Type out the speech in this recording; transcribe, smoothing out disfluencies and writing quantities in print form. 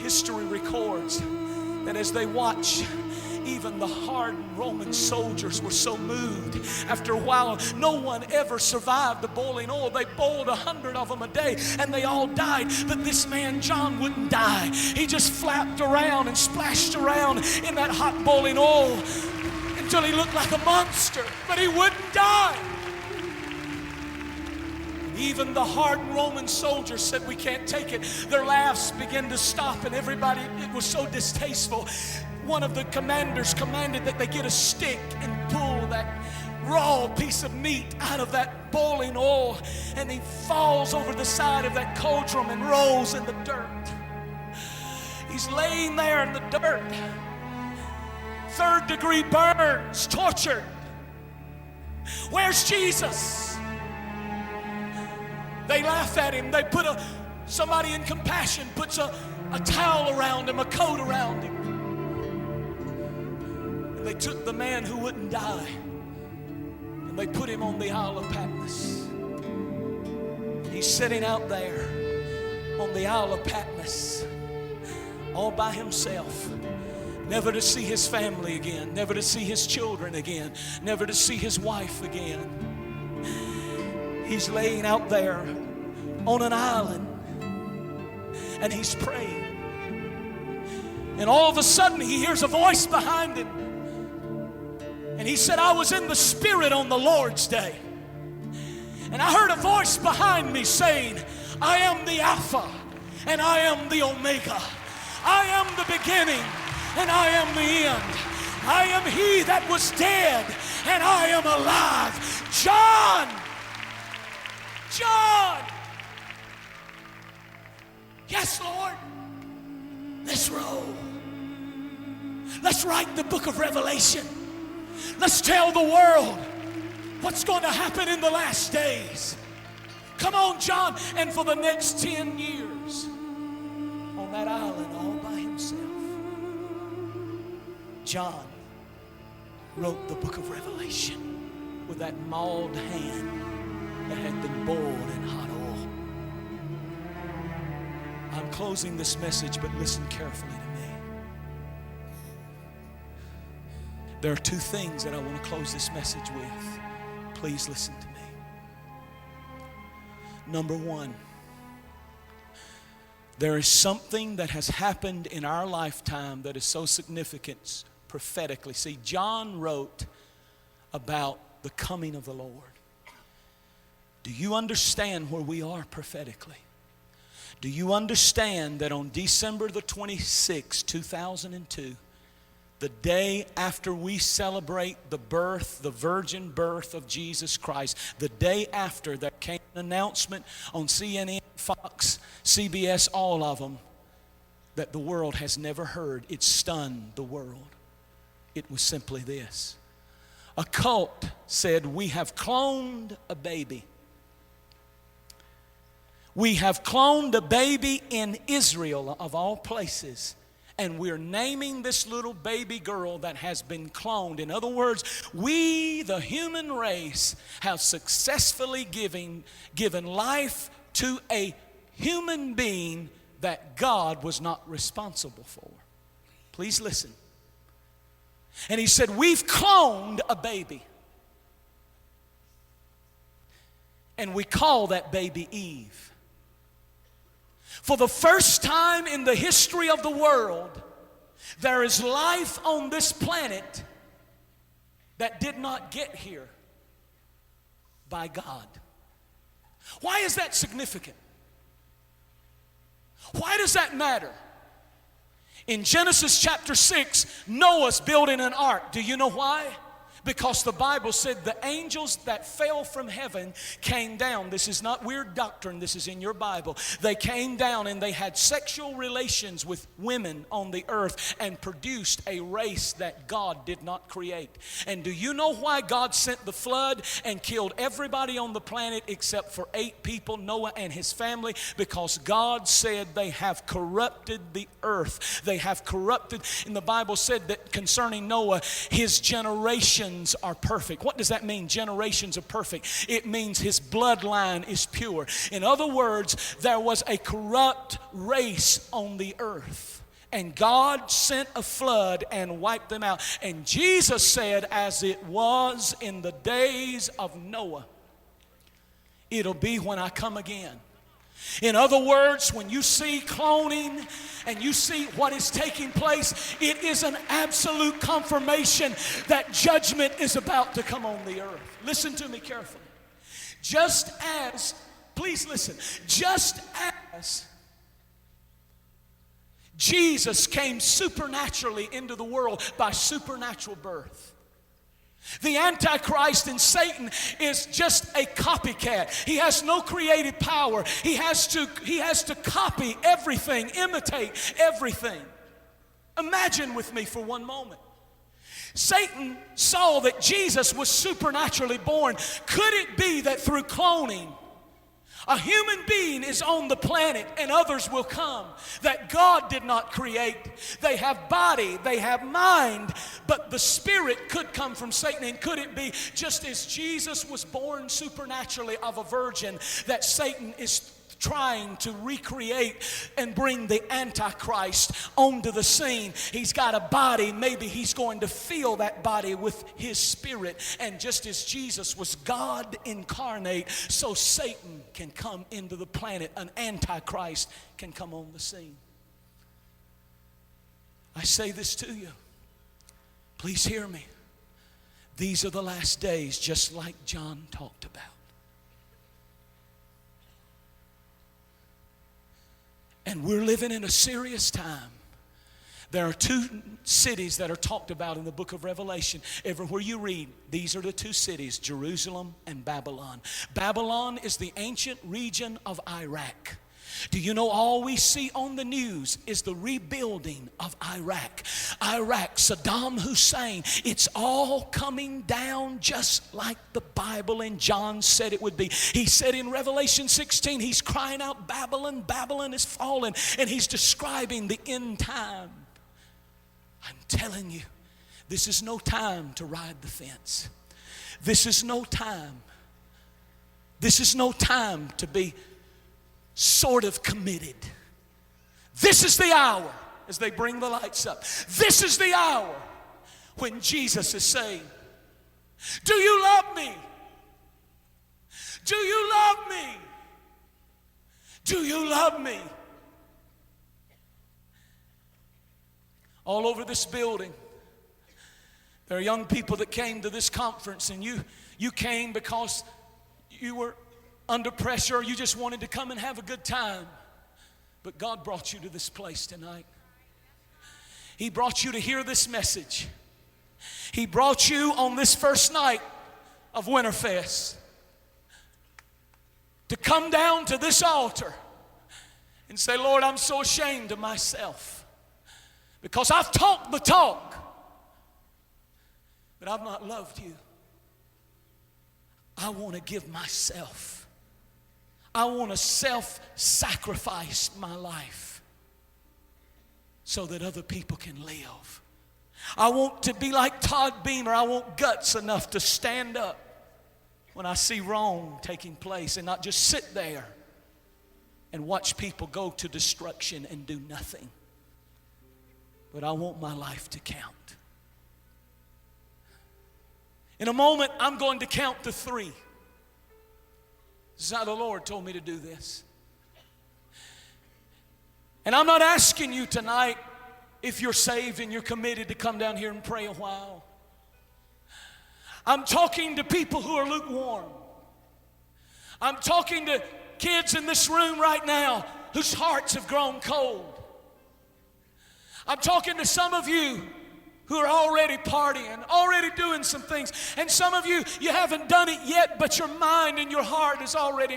history records that as they watch, even the hardened Roman soldiers were so moved. After a while, no one ever survived the boiling oil. They boiled 100 of them a day, and they all died. But this man, John, wouldn't die. He just flapped around and splashed around in that hot boiling oil until he looked like a monster, but he wouldn't die. Even the hardened Roman soldiers said, we can't take it. Their laughs began to stop, and everybody, it was so distasteful. One of the commanders commanded that they get a stick and pull that raw piece of meat out of that boiling oil, and he falls over the side of that cauldron and rolls in the dirt. He's laying there in the dirt. 3rd-degree burns, tortured. Where's Jesus? They laugh at him. They put somebody in compassion puts a towel around him, a coat around him. And they took the man who wouldn't die, and they put him on the Isle of Patmos. He's sitting out there on the Isle of Patmos, all by himself, never to see his family again, never to see his children again, never to see his wife again. He's laying out there on an island, and he's praying. And all of a sudden he hears a voice behind him, and he said, I was in the Spirit on the Lord's day, and I heard a voice behind me saying, I am the Alpha and I am the Omega. I am the beginning and I am the end. I am he that was dead and I am alive. John, yes, Lord, let's roll. Let's write the book of Revelation. Let's tell the world what's going to happen in the last days. Come on, John. And for the next 10 years, on that island all by himself, John wrote the book of Revelation with that mauled hand that had been boiled in hot oil. I'm closing this message, but listen carefully to me. There are 2 things that I want to close this message with. Please listen to me. Number 1, there is something that has happened in our lifetime that is so significant prophetically. See, John wrote about the coming of the Lord. Do you understand where we are prophetically? Do you understand that on December the 26th, 2002, the day after we celebrate the birth, the virgin birth of Jesus Christ, the day after, there came an announcement on CNN, Fox, CBS, all of them, that the world has never heard. It stunned the world. It was simply this. A cult said, we have cloned a baby. We have cloned a baby in Israel, of all places. And we're naming this little baby girl that has been cloned. In other words, we, the human race, have successfully given life to a human being that God was not responsible for. Please listen. And he said, we've cloned a baby. And we call that baby Eve. For the first time in the history of the world, there is life on this planet that did not get here by God. Why is that significant? Why does that matter? In Genesis chapter 6, Noah's building an ark. Do you know why? Because the Bible said the angels that fell from heaven came down. This is not weird doctrine. This is in your Bible. They came down and they had sexual relations with women on the earth and produced a race that God did not create. And do you know why God sent the flood and killed everybody on the planet except for 8 people, Noah and his family? Because God said they have corrupted the earth. They have corrupted. And the Bible said that concerning Noah, his generation generations are perfect. What does that mean, generations are perfect? It means his bloodline is pure. In other words, there was a corrupt race on the earth, and God sent a flood and wiped them out. And Jesus said, as it was in the days of Noah, it'll be when I come again. In other words, when you see cloning and you see what is taking place, it is an absolute confirmation that judgment is about to come on the earth. Listen to me carefully. Please listen, just as Jesus came supernaturally into the world by supernatural birth, the Antichrist and Satan is just a copycat. He has no creative power. He has to copy everything, imitate everything. Imagine with me for one moment. Satan saw that Jesus was supernaturally born. Could it be that through cloning, a human being is on the planet and others will come that God did not create? They have body, they have mind, but the spirit could come from Satan. And could it be just as Jesus was born supernaturally of a virgin, that Satan is trying to recreate and bring the Antichrist onto the scene? He's got a body. Maybe he's going to fill that body with his spirit. And just as Jesus was God incarnate, so Satan can come into the planet. An Antichrist can come on the scene. I say this to you. Please hear me. These are the last days, just like John talked about. And we're living in a serious time. There are two cities that are talked about in the book of Revelation. Everywhere you read, these are the two cities, Jerusalem and Babylon. Babylon is the ancient region of Iraq. Do you know all we see on the news is the rebuilding of Iraq? Iraq, Saddam Hussein, it's all coming down just like the Bible and John said it would be. He said in Revelation 16, he's crying out, Babylon, Babylon is fallen, and he's describing the end time. I'm telling you, this is no time to ride the fence. This is no time. This is no time to be sort of committed. This is the hour, as they bring the lights up, this is the hour when Jesus is saying, do you love me? Do you love me? Do you love me? All over this building, there are young people that came to this conference, and you came because you were under pressure, or you just wanted to come and have a good time. But God brought you to this place tonight. He brought you to hear this message. He brought you on this first night of Winterfest to come down to this altar and say, Lord, I'm so ashamed of myself because I've talked the talk, but I've not loved you. I want to give myself. I want to self-sacrifice my life so that other people can live. I want to be like Todd Beamer. I want guts enough to stand up when I see wrong taking place and not just sit there and watch people go to destruction and do nothing. But I want my life to count. In a moment, I'm going to count to 3. This is how the Lord told me to do this. And I'm not asking you tonight if you're saved and you're committed to come down here and pray a while. I'm talking to people who are lukewarm. I'm talking to kids in this room right now whose hearts have grown cold. I'm talking to some of you who are already partying, already doing some things. And some of you, you haven't done it yet, but your mind and your heart is already